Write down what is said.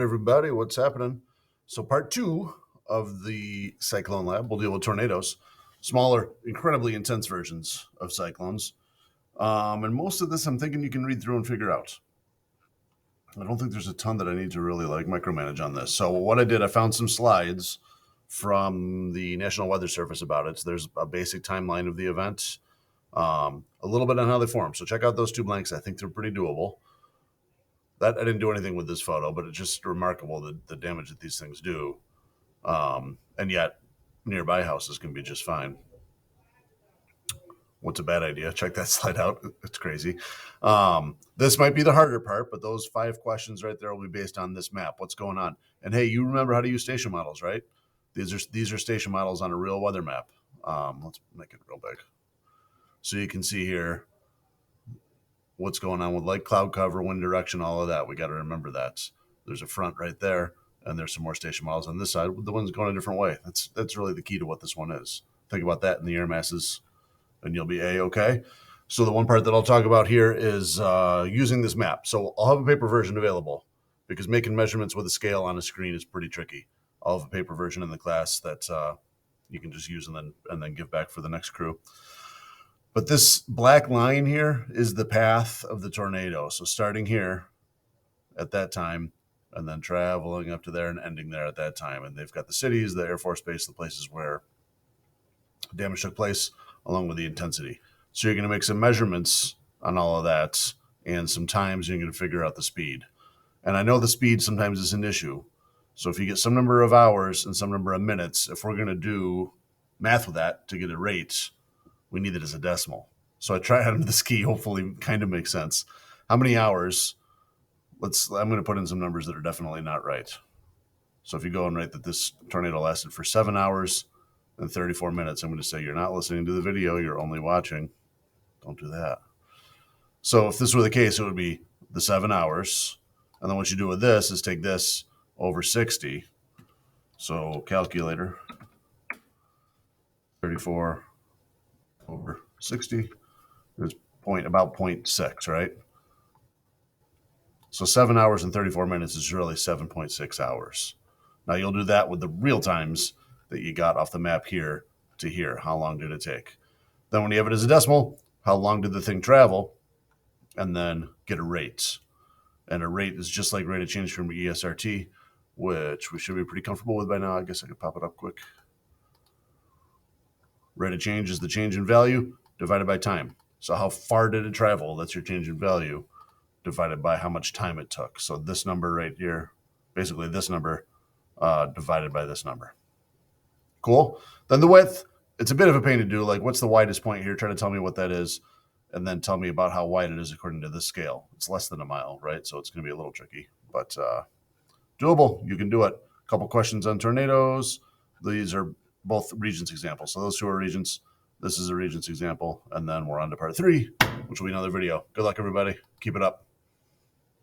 everybody. What's happening? So part two of the Cyclone Lab, we'll deal with tornadoes, smaller, incredibly intense versions of cyclones. And most of this I'm thinking you can read through and figure out. I don't think there's a ton that I need to really micromanage on this. So what I did, I found some slides from the National Weather Service about it. So there's a basic timeline of the event, a little bit on how they form. So check out those two blanks. I think they're pretty doable. That I didn't do anything with this photo, but it's just remarkable the damage that these things do. And yet nearby houses can be just fine. What's a bad idea? Check that slide out. It's crazy. This might be the harder part, but those 5 questions right there will be based on this map. What's going on? And hey, you remember how to use station models, right? These are station models on a real weather map. Let's make it real big. So you can see here what's going on with light cloud cover, wind direction, all of that. We got to remember that. There's a front right there, and there's some more station models on this side. The wind's going a different way. That's really the key to what this one is. Think about that in the air masses, and you'll be A-okay. So the one part that I'll talk about here is using this map. So I'll have a paper version available because making measurements with a scale on a screen is pretty tricky. I'll have a paper version in the class that you can just use and then give back for the next crew. But this black line here is the path of the tornado. So starting here at that time and then traveling up to there and ending there at that time. And they've got the cities, the Air Force Base, the places where damage took place, along with the intensity. So you're going to make some measurements on all of that and some times you're going to figure out the speed. And I know the speed sometimes is an issue. So if you get some number of hours and some number of minutes, if we're going to do math with that to get a rate, we need it as a decimal. So I tried under this key, hopefully kind of makes sense. How many hours? I'm going to put in some numbers that are definitely not right. So if you go and write that this tornado lasted for 7 hours and 34 minutes, I'm going to say you're not listening to the video, you're only watching. Don't do that. So if this were the case, it would be the 7 hours. And then what you do with this is take this over 60. So calculator, 34 over 60 is about 0.6, right? So 7 hours and 34 minutes is really 7.6 hours. Now you'll do that with the real times that you got off the map here to here. How long did it take? Then when you have it as a decimal, how long did the thing travel? And then get a rate. And a rate is just like rate of change from ESRT, which we should be pretty comfortable with by now. I guess I could pop it up quick. Rate of change is the change in value divided by time. So how far did it travel? That's your change in value divided by how much time it took. So this number right here, basically this number divided by this number. Cool. Then the width, it's a bit of a pain to do. Like, what's the widest point here? Try to tell me what that is, and then tell me about how wide it is according to this scale. It's less than a mile, right? So it's going to be a little tricky, but doable. You can do it. A couple questions on tornadoes. These are both regions examples. So those two are regions. This is a regions example. And then we're on to part 3, which will be another video. Good luck, everybody. Keep it up.